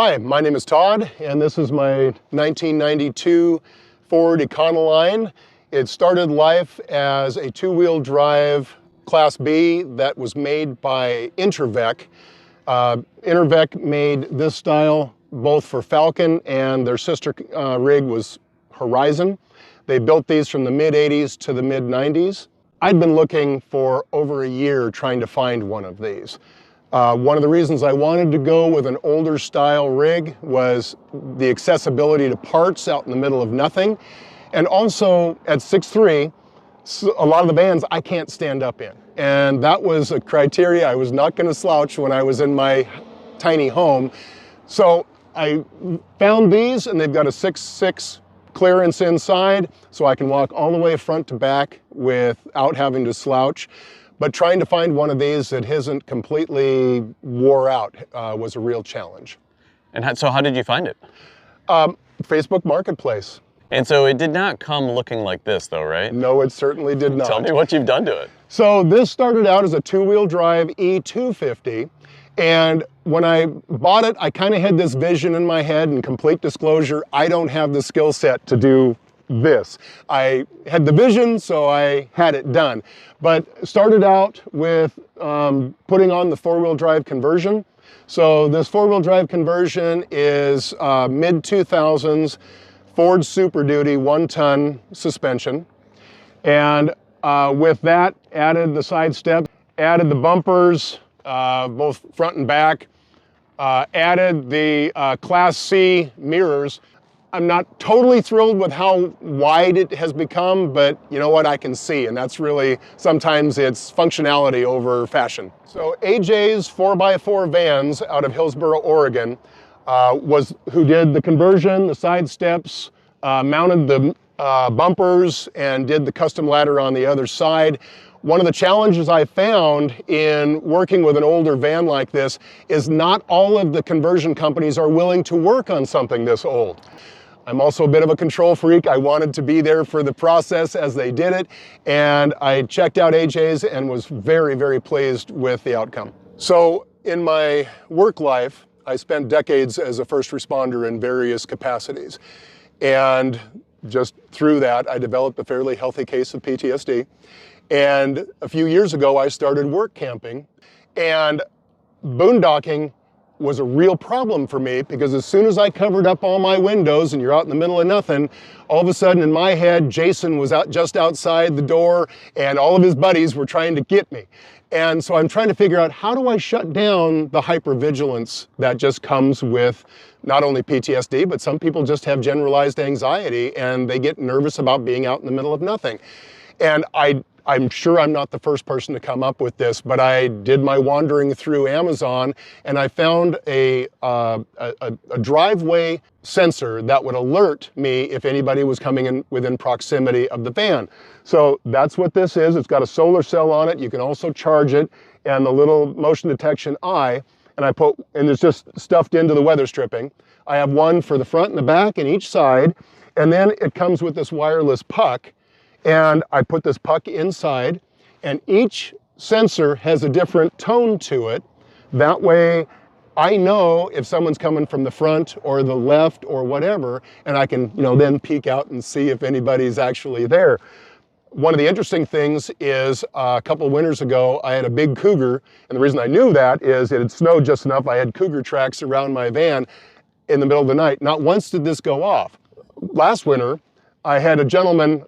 Hi, my name is Todd, and this is my 1992 Ford Econoline. It started life as a two-wheel drive Class B that was made by Intervec. Intervec made this style both for Falcon and their sister rig was Horizon. They built these from the mid-80s to the mid-90s. I'd been looking for over a year trying to find one of these. One of the reasons I wanted to go with an older style rig was the accessibility to parts out in the middle of nothing. And also at 6'3", a lot of the vans I can't stand up in. And that was a criteria. I was not going to slouch when I was in my tiny home. So I found these, and they've got a 6'6" clearance inside, so I can walk all the way front to back without having to slouch. But trying to find one of these that isn't completely wore out was a real challenge. And so how did you find it? Facebook Marketplace. And so it did not come looking like this though, right? No, it certainly did not. Tell me what you've done to it. So this started out as a two-wheel drive E250. And when I bought it, I kind of had this vision in my head, and complete disclosure, I don't have the skill set to do this. I had the vision, so I had it done. But started out with putting on the four-wheel drive conversion. So this four-wheel drive conversion is mid-2000s Ford Super Duty 1-ton suspension. And with that, added the side step, added the bumpers, both front and back, added the Class C mirrors. I'm not totally thrilled with how wide it has become, but you know what, I can see, and that's really, sometimes it's functionality over fashion. So AJ's 4x4 Vans out of Hillsboro, Oregon, was who did the conversion, the side steps, mounted the bumpers, and did the custom ladder on the other side. One of the challenges I found in working with an older van like this is not all of the conversion companies are willing to work on something this old. I'm also a bit of a control freak. I wanted to be there for the process as they did it, and I checked out AJ's and was very, very pleased with the outcome. So in my work life, I spent decades as a first responder in various capacities. And just through that, I developed a fairly healthy case of PTSD. And a few years ago, I started work camping, and boondocking was a real problem for me, because as soon as I covered up all my windows and you're out in the middle of nothing, all of a sudden in my head, Jason was out just outside the door and all of his buddies were trying to get me. And so I'm trying to figure out, how do I shut down the hypervigilance that just comes with not only PTSD, but some people just have generalized anxiety and they get nervous about being out in the middle of nothing. And I'm sure I'm not the first person to come up with this, but I did my wandering through Amazon, and I found a driveway sensor that would alert me if anybody was coming in within proximity of the van. So that's what this is. It's got a solar cell on it. You can also charge it, and the little motion detection eye, and it's just stuffed into the weather stripping. I have one for the front and the back and each side, and then it comes with this wireless puck. And I put this puck inside, and each sensor has a different tone to it. That way I know if someone's coming from the front or the left or whatever, and I can, then peek out and see if anybody's actually there. One of the interesting things is a couple of winters ago, I had a big cougar, and the reason I knew that is it had snowed just enough. I had cougar tracks around my van in the middle of the night. Not once did this go off. Last winter, I had a gentleman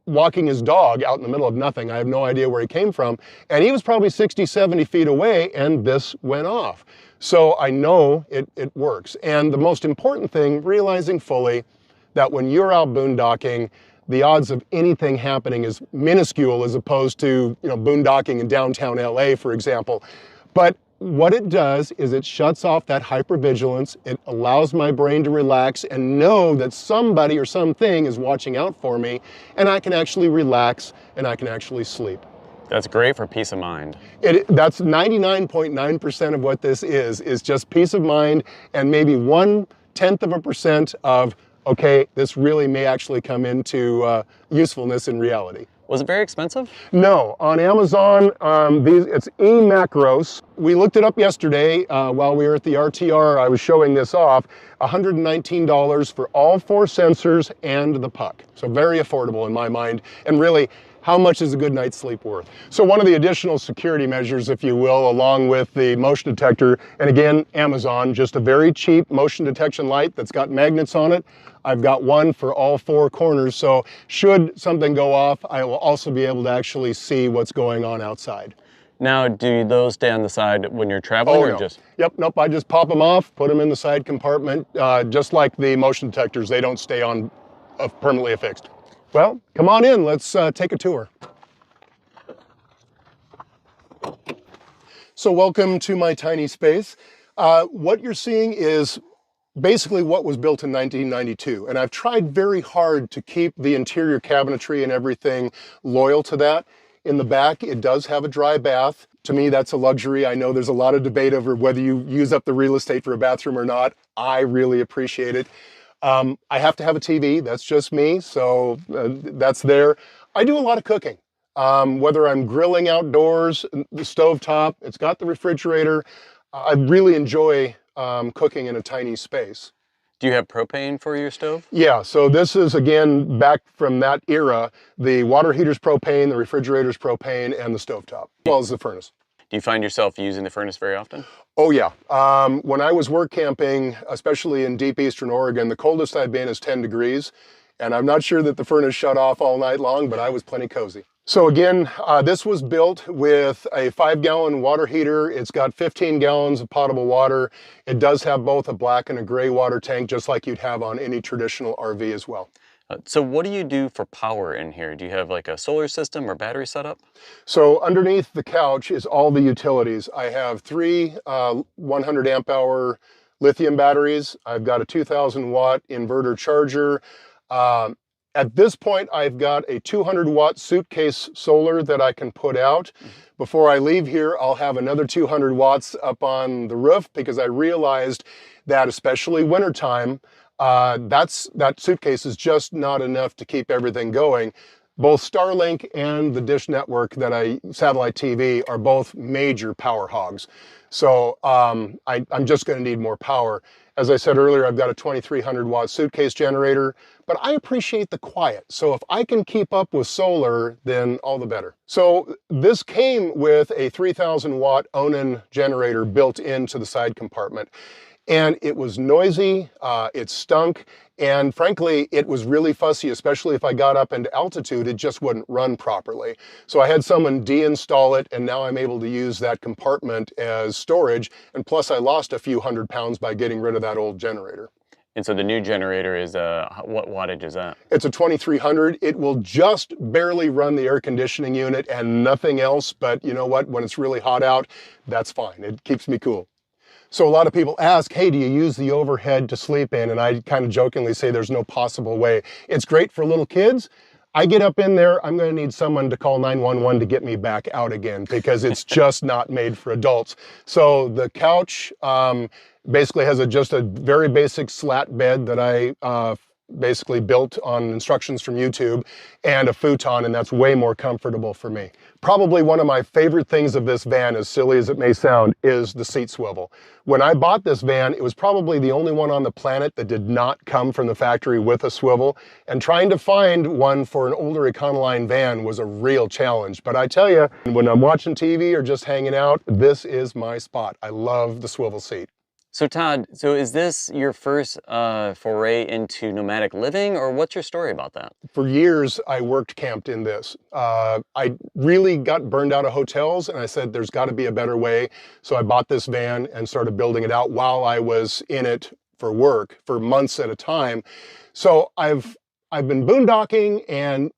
walking his dog out in the middle of nothing. I have no idea where he came from. And he was probably 60, 70 feet away, and this went off. So I know it works. And the most important thing, realizing fully that when you're out boondocking, the odds of anything happening is minuscule as opposed to, boondocking in downtown LA, for example. But what it does is it shuts off that hypervigilance. It allows my brain to relax and know that somebody or something is watching out for me, and I can actually relax and I can actually sleep. That's great for peace of mind. That's 99.9% of what this is just peace of mind, and maybe 0.1% of, okay, this really may actually come into usefulness in reality. Was it very expensive? No, on Amazon, it's eMACROS. We looked it up yesterday while we were at the RTR. I was showing this off. $119 for all 4 sensors and the puck. So very affordable in my mind. And really, how much is a good night's sleep worth? So one of the additional security measures, if you will, along with the motion detector, and again, Amazon, just a very cheap motion detection light that's got magnets on it. I've got one for all 4 corners, so should something go off, I will also be able to actually see what's going on outside. Now, do those stay on the side when you're traveling, or no. just? Yep, nope, I just pop them off, put them in the side compartment, just like the motion detectors. They don't stay on permanently affixed. Well, come on in, let's take a tour. So welcome to my tiny space. What you're seeing is basically what was built in 1992, and I've tried very hard to keep the interior cabinetry and everything loyal to that. In the back, it does have a dry bath. To me, that's a luxury. I know there's a lot of debate over whether you use up the real estate for a bathroom or not. I really appreciate it. I have to have a TV, that's just me, so that's there. I do a lot of cooking, whether I'm grilling outdoors, the stovetop, it's got the refrigerator. I really enjoy cooking in a tiny space. Do you have propane for your stove? Yeah, so this is, again, back from that era. The water heater's propane, the refrigerator's propane, and the stovetop, as well as the furnace. Do you find yourself using the furnace very often? Oh yeah, when I was work camping, especially in deep eastern Oregon, the coldest I've been is 10 degrees, and I'm not sure that the furnace shut off all night long, but I was plenty cozy. So again, this was built with a 5-gallon water heater. It's got 15 gallons of potable water. It does have both a black and a gray water tank, just like you'd have on any traditional RV as well. So what do you do for power in here? Do you have like a solar system or battery setup? So underneath the couch is all the utilities. I have 3 100 amp hour lithium batteries. I've got a 2,000 watt inverter charger. At this point, I've got a 200 watt suitcase solar that I can put out. Before I leave here, I'll have another 200 watts up on the roof, because I realized that, especially wintertime, that suitcase is just not enough to keep everything going. Both Starlink and the Dish network satellite TV are both major power hogs. So I'm just going to need more power. As I said earlier, I've got a 2300 watt suitcase generator, but I appreciate the quiet. So if I can keep up with solar, then all the better. So this came with a 3000 watt Onan generator built into the side compartment. And it was noisy, it stunk, and frankly, it was really fussy, especially if I got up into altitude, it just wouldn't run properly. So I had someone deinstall it, and now I'm able to use that compartment as storage, and plus I lost a few hundred pounds by getting rid of that old generator. And so the new generator is, what wattage is that? It's a 2300. It will just barely run the air conditioning unit and nothing else, but you know what, when it's really hot out, that's fine. It keeps me cool. So a lot of people ask, hey, do you use the overhead to sleep in? And I kind of jokingly say there's no possible way. It's great for little kids. I get up in there, I'm going to need someone to call 911 to get me back out again, because it's just not made for adults. So the couch basically has just a very basic slat bed that I basically built on instructions from YouTube, and a futon, and that's way more comfortable for me. Probably one of my favorite things of this van, as silly as it may sound, is the seat swivel. When I bought this van, it was probably the only one on the planet that did not come from the factory with a swivel, and trying to find one for an older Econoline van was a real challenge. But I tell you, when I'm watching TV or just hanging out, this is my spot. I love the swivel seat. So Todd, so is this your first foray into nomadic living, or what's your story about that? For years, I worked camped in this. I really got burned out of hotels, and I said, there's got to be a better way. So I bought this van and started building it out while I was in it for work for months at a time. So I've been boondocking and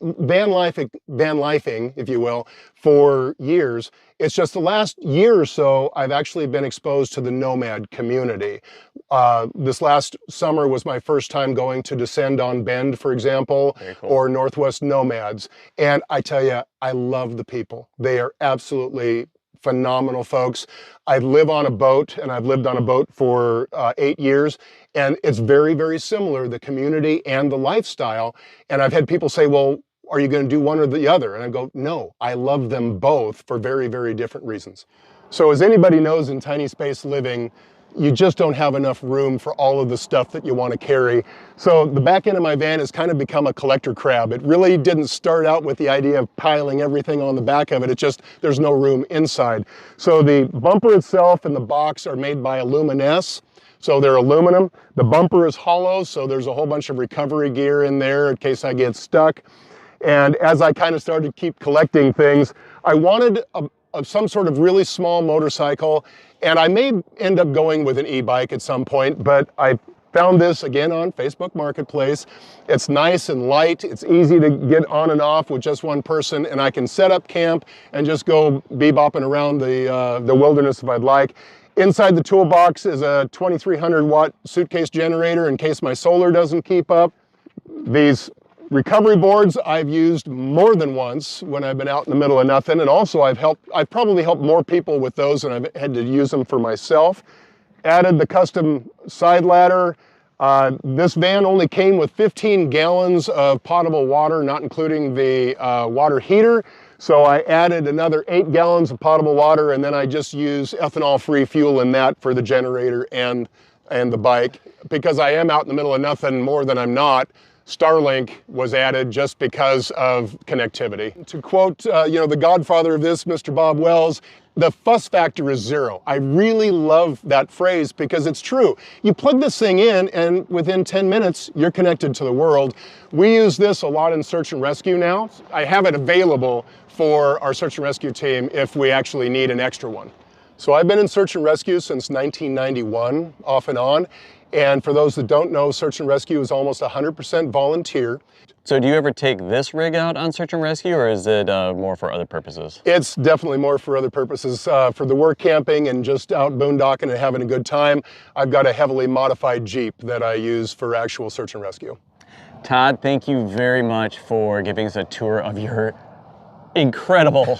van lifing, if you will, for years. It's just the last year or so, I've actually been exposed to the nomad community. This last summer was my first time going to Descend on Bend, for example, cool. Or Northwest Nomads. And I tell you, I love the people. They are absolutely phenomenal folks. I live on a boat, and I've lived on a boat for 8 years, and it's very, very similar, the community and the lifestyle. And I've had people say, well, are you going to do one or the other? And I go, no, I love them both for very, very different reasons. So as anybody knows, in tiny space living, you just don't have enough room for all of the stuff that you want to carry. So the back end of my van has kind of become a collector crab. It really didn't start out with the idea of piling everything on the back of it. It's just, there's no room inside. So the bumper itself and the box are made by Aluminess. So they're aluminum. The bumper is hollow, so there's a whole bunch of recovery gear in there in case I get stuck. And as I kind of started to keep collecting things, I wanted some sort of really small motorcycle, and I may end up going with an e-bike at some point, but I found this again on Facebook Marketplace. It's nice and light. It's easy to get on and off with just one person, and I can set up camp and just go bebopping around the wilderness if I'd like. Inside the toolbox is a 2300 watt suitcase generator in case my solar doesn't keep up. These recovery boards I've used more than once when I've been out in the middle of nothing, and also I've probably helped more people with those than I've had to use them for myself. Added the custom side ladder. This van only came with 15 gallons of potable water, not including the water heater. So I added another 8 gallons of potable water, and then I just use ethanol-free fuel in that for the generator and the bike. Because I am out in the middle of nothing more than I'm not, Starlink was added just because of connectivity. To quote, the godfather of this, Mr. Bob Wells, the fuss factor is zero. I really love that phrase because it's true. You plug this thing in and within 10 minutes, you're connected to the world. We use this a lot in search and rescue now. I have it available for our search and rescue team if we actually need an extra one. So I've been in search and rescue since 1991, off and on. And for those that don't know, search and rescue is almost 100% volunteer. So do you ever take this rig out on search and rescue, or is it more for other purposes? It's definitely more for other purposes. For the work camping and just out boondocking and having a good time, I've got a heavily modified Jeep that I use for actual search and rescue. Todd, thank you very much for giving us a tour of your incredible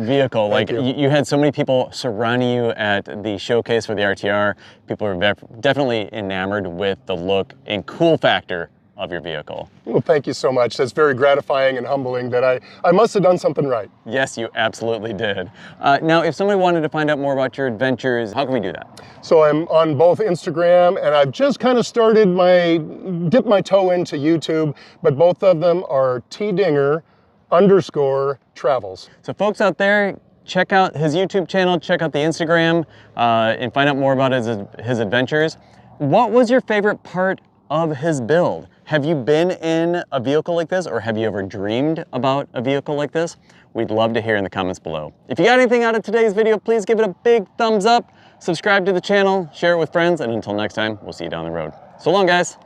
vehicle. Like you had so many people surrounding you at the showcase for the RTR. People are definitely enamored with the look and cool factor of your vehicle. Well, thank you so much. That's very gratifying and humbling that I must have done something right. Yes, you absolutely did. Now, if somebody wanted to find out more about your adventures, how can we do that? So I'm on both Instagram, and I've just kind of started dipped my toe into YouTube, but both of them are tdinger_travels. So folks out there, check out his YouTube channel, check out the Instagram, and find out more about his adventures. What was your favorite part of his build? Have you been in a vehicle like this, or have you ever dreamed about a vehicle like this? We'd love to hear in the comments below. If you got anything out of today's video, please give it a big thumbs up, subscribe to the channel, share it with friends, and until next time, we'll see you down the road. So long, guys.